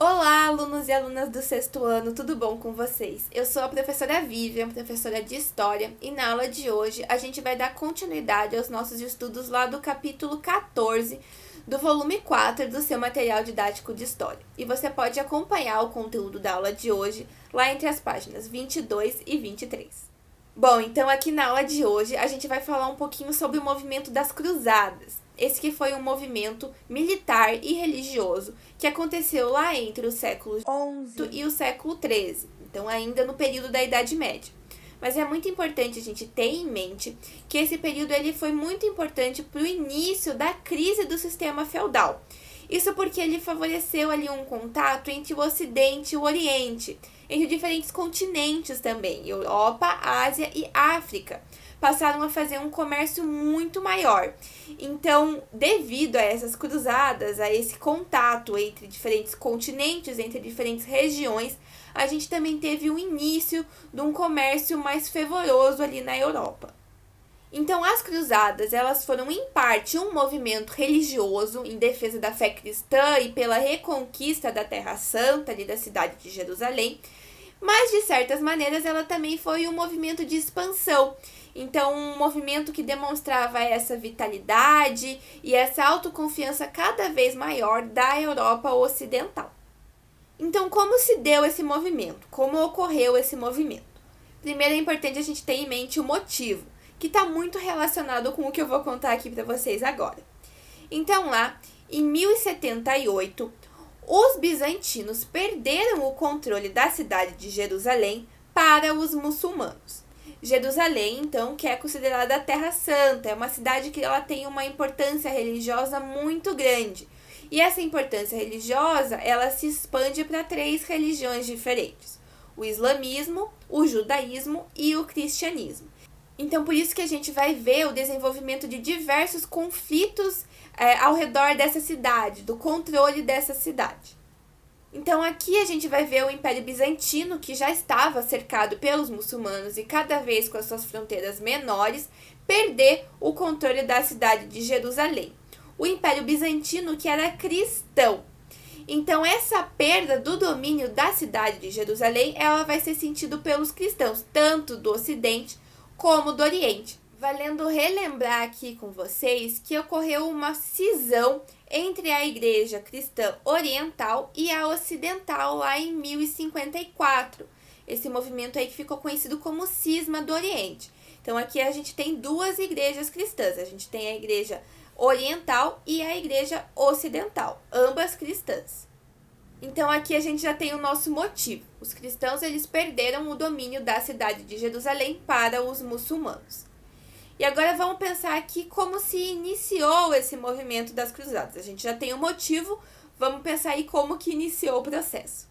Olá, alunos e alunas do sexto ano, tudo bom com vocês? Eu sou a professora Vivian, professora de História, e na aula de hoje a gente vai dar continuidade aos nossos estudos lá do capítulo 14 do volume 4 do seu material didático de História. E você pode acompanhar o conteúdo da aula de hoje lá entre as páginas 22 e 23. Bom, então aqui na aula de hoje a gente vai falar um pouquinho sobre o movimento das Cruzadas. Esse que foi um movimento militar e religioso que aconteceu lá entre o século XI e o século XIII, então ainda no período da Idade Média. Mas é muito importante a gente ter em mente que esse período ele foi muito importante para o início da crise do sistema feudal. Isso porque ele favoreceu ali um contato entre o Ocidente e o Oriente, entre diferentes continentes também, Europa, Ásia e África. Passaram a fazer um comércio muito maior. Então, devido a essas cruzadas, a esse contato entre diferentes continentes, entre diferentes regiões, a gente também teve o início de um comércio mais fervoroso ali na Europa. Então, as cruzadas, elas foram em parte um movimento religioso em defesa da fé cristã e pela reconquista da Terra Santa, ali da cidade de Jerusalém, mas de certas maneiras ela também foi um movimento de expansão. Então, um movimento que demonstrava essa vitalidade e essa autoconfiança cada vez maior da Europa Ocidental. Então, como se deu esse movimento? Como ocorreu esse movimento? Primeiro é importante a gente ter em mente o motivo, que está muito relacionado com o que eu vou contar aqui para vocês agora. Então, lá, em 1078, os bizantinos perderam o controle da cidade de Jerusalém para os muçulmanos. Jerusalém, então, que é considerada a Terra Santa, é uma cidade que ela tem uma importância religiosa muito grande. E essa importância religiosa, ela se expande para 3 religiões diferentes: o islamismo, o judaísmo e o cristianismo. Então, por isso que a gente vai ver o desenvolvimento de diversos conflitos ao redor dessa cidade, do controle dessa cidade. Então, aqui a gente vai ver o Império Bizantino, que já estava cercado pelos muçulmanos e cada vez com as suas fronteiras menores, perder o controle da cidade de Jerusalém. O Império Bizantino, que era cristão. Então, essa perda do domínio da cidade de Jerusalém, ela vai ser sentida pelos cristãos, tanto do Ocidente como do Oriente. Valendo relembrar aqui com vocês que ocorreu uma cisão entre a igreja cristã oriental e a ocidental lá em 1054. Esse movimento aí que ficou conhecido como Cisma do Oriente. Então aqui a gente tem 2 igrejas cristãs. A gente tem a igreja oriental e a igreja ocidental, ambas cristãs. Então aqui a gente já tem o nosso motivo. Os cristãos eles perderam o domínio da cidade de Jerusalém para os muçulmanos. E agora vamos pensar aqui como se iniciou esse movimento das cruzadas. A gente já tem o motivo, vamos pensar aí como que iniciou o processo.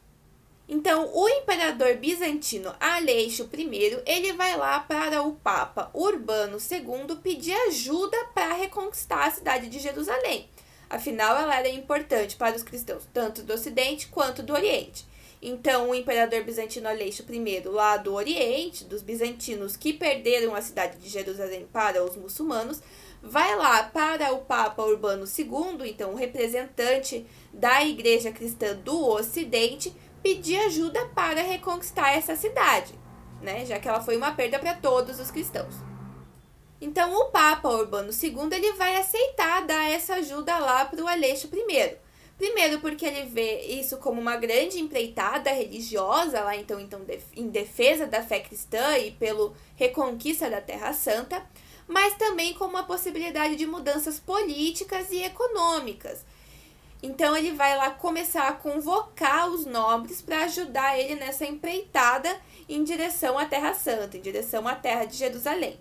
Então, o imperador bizantino Aleixo I, ele vai lá para o Papa Urbano II pedir ajuda para reconquistar a cidade de Jerusalém. Afinal, ela era importante para os cristãos, tanto do Ocidente quanto do Oriente. Então, o imperador bizantino Aleixo I, lá do Oriente, dos bizantinos que perderam a cidade de Jerusalém para os muçulmanos, vai lá para o Papa Urbano II, então o representante da igreja cristã do Ocidente, pedir ajuda para reconquistar essa cidade, né? Já que ela foi uma perda para todos os cristãos. Então, o Papa Urbano II ele vai aceitar dar essa ajuda lá para o Aleixo I. Primeiro porque ele vê isso como uma grande empreitada religiosa, lá então em defesa da fé cristã e pelo reconquista da Terra Santa, mas também como uma possibilidade de mudanças políticas e econômicas. Então ele vai lá começar a convocar os nobres para ajudar ele nessa empreitada em direção à Terra Santa, em direção à Terra de Jerusalém.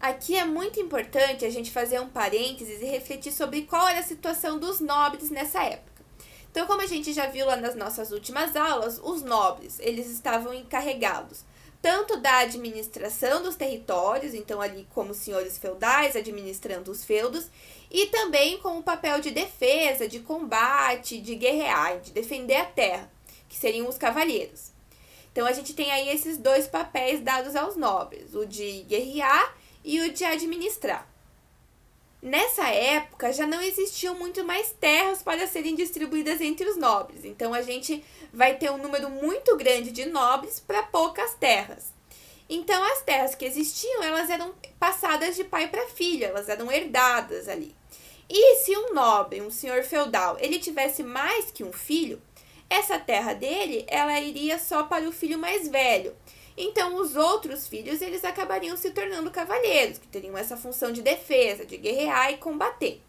Aqui é muito importante a gente fazer um parênteses e refletir sobre qual era a situação dos nobres nessa época. Então, como a gente já viu lá nas nossas últimas aulas, os nobres, eles estavam encarregados tanto da administração dos territórios, então ali como senhores feudais administrando os feudos, e também com o papel de defesa, de combate, de guerrear, de defender a terra, que seriam os cavalheiros. Então, a gente tem aí esses 2 papéis dados aos nobres, o de guerrear e o de administrar. Nessa época, já não existiam muito mais terras para serem distribuídas entre os nobres. Então, a gente vai ter um número muito grande de nobres para poucas terras. Então, as terras que existiam, elas eram passadas de pai para filho, elas eram herdadas ali. E se um nobre, um senhor feudal, ele tivesse mais que um filho, essa terra dele, ela iria só para o filho mais velho. Então, os outros filhos, eles acabariam se tornando cavalheiros, que teriam essa função de defesa, de guerrear e combater.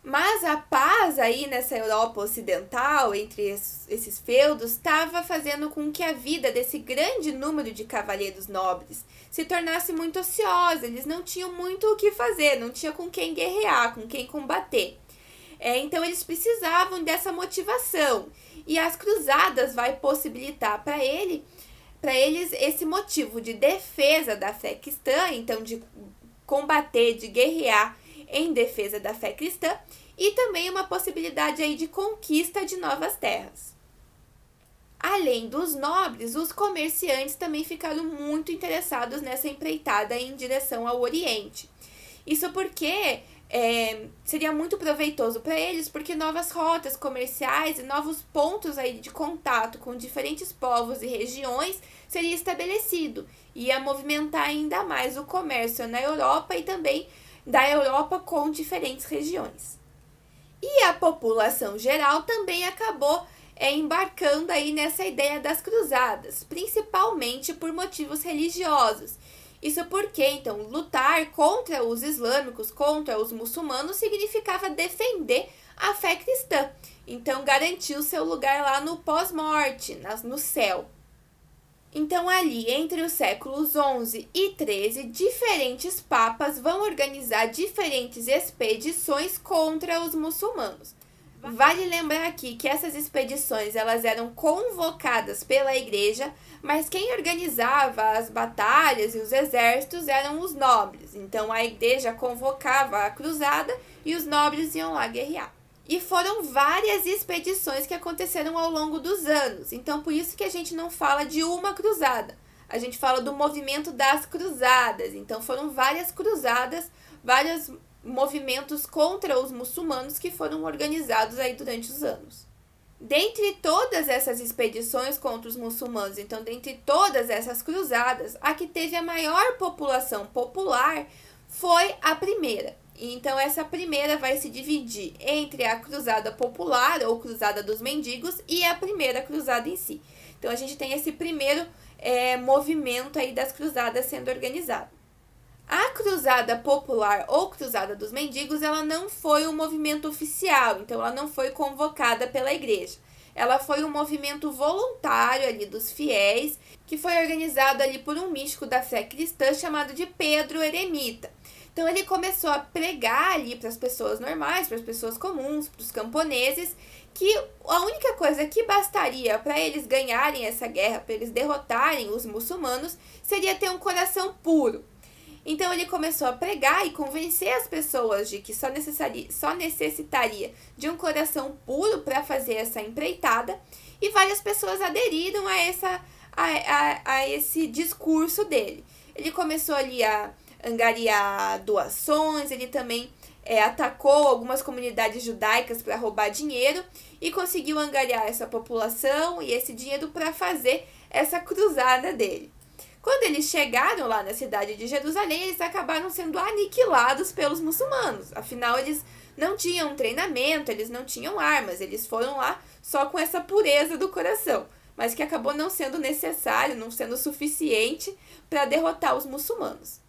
Mas a paz aí nessa Europa ocidental, entre esses feudos, estava fazendo com que a vida desse grande número de cavalheiros nobres se tornasse muito ociosa. Eles não tinham muito o que fazer, não tinha com quem guerrear, com quem combater. Então, eles precisavam dessa motivação. E as cruzadas vai possibilitar para eles esse motivo de defesa da fé cristã, então de combater, de guerrear em defesa da fé cristã, e também uma possibilidade aí de conquista de novas terras. Além dos nobres, os comerciantes também ficaram muito interessados nessa empreitada em direção ao Oriente. Isso porque seria muito proveitoso para eles, porque novas rotas comerciais e novos pontos aí de contato com diferentes povos e regiões seria estabelecido. Ia movimentar ainda mais o comércio na Europa e também da Europa com diferentes regiões. E a população geral também acabou embarcando aí nessa ideia das cruzadas, principalmente por motivos religiosos. Isso porque, então, lutar contra os islâmicos, contra os muçulmanos, significava defender a fé cristã. Então, garantir o seu lugar lá no pós-morte, no céu. Então, ali, entre os séculos 11 e 13, diferentes papas vão organizar diferentes expedições contra os muçulmanos. Vale lembrar aqui que essas expedições elas eram convocadas pela igreja, mas quem organizava as batalhas e os exércitos eram os nobres. Então a igreja convocava a cruzada e os nobres iam lá guerrear. E foram várias expedições que aconteceram ao longo dos anos. Então por isso que a gente não fala de uma cruzada. A gente fala do movimento das cruzadas. Então foram várias cruzadas, vários movimentos contra os muçulmanos que foram organizados aí durante os anos. Dentre todas essas expedições contra os muçulmanos, então dentre todas essas cruzadas, a que teve a maior população popular foi a primeira. Então essa primeira vai se dividir entre a cruzada popular ou cruzada dos mendigos e a primeira cruzada em si. Então a gente tem esse primeiro movimento aí das cruzadas sendo organizado. A cruzada popular ou cruzada dos mendigos, ela não foi um movimento oficial, então ela não foi convocada pela igreja. Ela foi um movimento voluntário ali dos fiéis, que foi organizado ali por um místico da fé cristã chamado de Pedro Eremita. Então ele começou a pregar ali para as pessoas normais, para as pessoas comuns, para os camponeses, que a única coisa que bastaria para eles ganharem essa guerra, para eles derrotarem os muçulmanos, seria ter um coração puro. Então ele começou a pregar e convencer as pessoas de que só necessitaria de um coração puro para fazer essa empreitada, e várias pessoas aderiram a esse discurso dele. Ele começou ali a angariar doações, ele também atacou algumas comunidades judaicas para roubar dinheiro e conseguiu angariar essa população e esse dinheiro para fazer essa cruzada dele. Quando eles chegaram lá na cidade de Jerusalém, eles acabaram sendo aniquilados pelos muçulmanos. Afinal, eles não tinham treinamento, eles não tinham armas, eles foram lá só com essa pureza do coração, mas que acabou não sendo necessário, não sendo suficiente para derrotar os muçulmanos.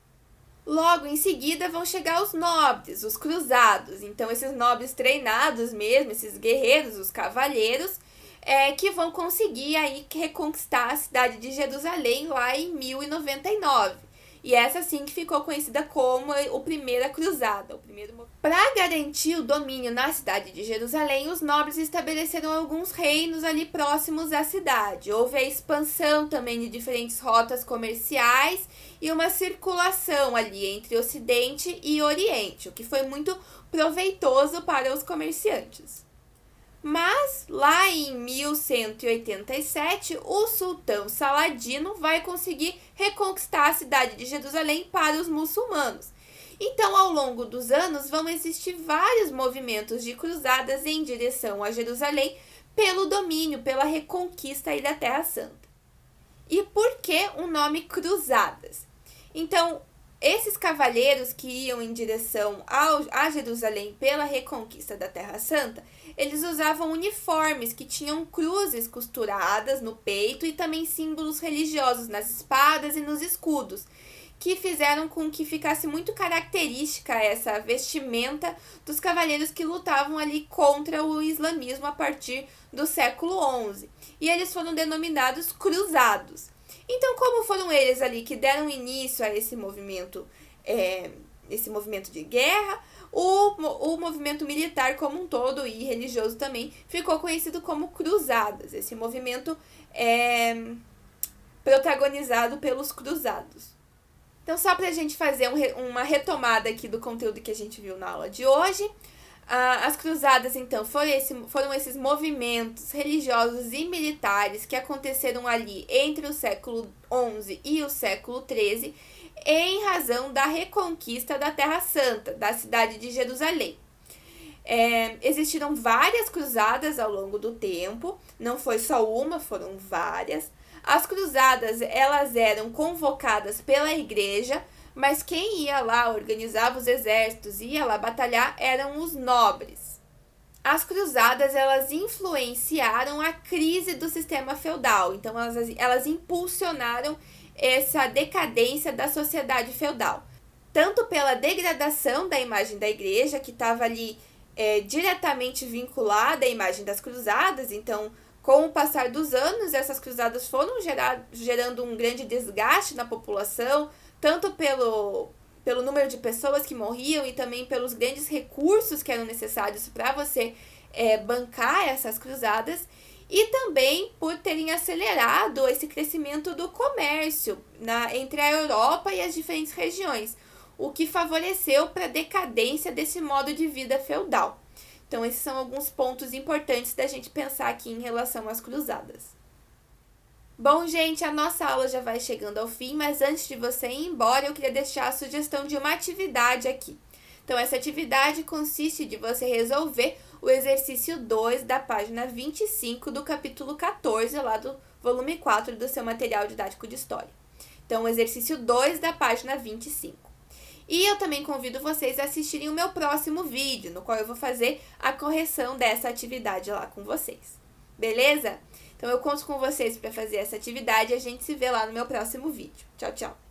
Logo em seguida vão chegar os nobres, os cruzados. Então esses nobres treinados mesmo, esses guerreiros, os cavalheiros, que vão conseguir aí reconquistar a cidade de Jerusalém lá em 1099. E essa sim que ficou conhecida como a primeira cruzada. Para garantir o domínio na cidade de Jerusalém, os nobres estabeleceram alguns reinos ali próximos à cidade. Houve a expansão também de diferentes rotas comerciais e uma circulação ali entre Ocidente e Oriente, o que foi muito proveitoso para os comerciantes. Mas, lá em 1187, o sultão Saladino vai conseguir reconquistar a cidade de Jerusalém para os muçulmanos. Então, ao longo dos anos, vão existir vários movimentos de cruzadas em direção a Jerusalém pelo domínio, pela reconquista aí da Terra Santa. E por que o nome Cruzadas? Então, esses cavaleiros que iam em direção a Jerusalém pela reconquista da Terra Santa, eles usavam uniformes que tinham cruzes costuradas no peito e também símbolos religiosos nas espadas e nos escudos, que fizeram com que ficasse muito característica essa vestimenta dos cavaleiros que lutavam ali contra o islamismo a partir do século XI. E eles foram denominados cruzados. Então, como foram eles ali que deram início a esse movimento de guerra, o movimento militar como um todo e religioso também ficou conhecido como cruzadas. Esse movimento é protagonizado pelos cruzados. Então, só para a gente fazer uma retomada aqui do conteúdo que a gente viu na aula de hoje, as cruzadas, então, foram esses movimentos religiosos e militares que aconteceram ali entre o século XI e o século XIII, em razão da reconquista da Terra Santa, da cidade de Jerusalém. Existiram várias cruzadas ao longo do tempo, não foi só uma, foram várias. As cruzadas, elas eram convocadas pela igreja, mas quem ia lá, organizava os exércitos, ia lá batalhar, eram os nobres. As cruzadas, elas influenciaram a crise do sistema feudal, então elas impulsionaram essa decadência da sociedade feudal. Tanto pela degradação da imagem da igreja, que estava ali diretamente vinculada à imagem das cruzadas, então, com o passar dos anos, essas cruzadas foram gerando um grande desgaste na população, tanto pelo número de pessoas que morriam e também pelos grandes recursos que eram necessários para você bancar essas cruzadas, e também por terem acelerado esse crescimento do comércio entre a Europa e as diferentes regiões, o que favoreceu para a decadência desse modo de vida feudal. Então, esses são alguns pontos importantes da gente pensar aqui em relação às cruzadas. Bom, gente, a nossa aula já vai chegando ao fim, mas antes de você ir embora, eu queria deixar a sugestão de uma atividade aqui. Então, essa atividade consiste de você resolver o exercício 2 da página 25 do capítulo 14, lá do volume 4 do seu material didático de história. Então, o exercício 2 da página 25. E eu também convido vocês a assistirem o meu próximo vídeo, no qual eu vou fazer a correção dessa atividade lá com vocês. Beleza? Então, eu conto com vocês para fazer essa atividade e a gente se vê lá no meu próximo vídeo. Tchau, tchau!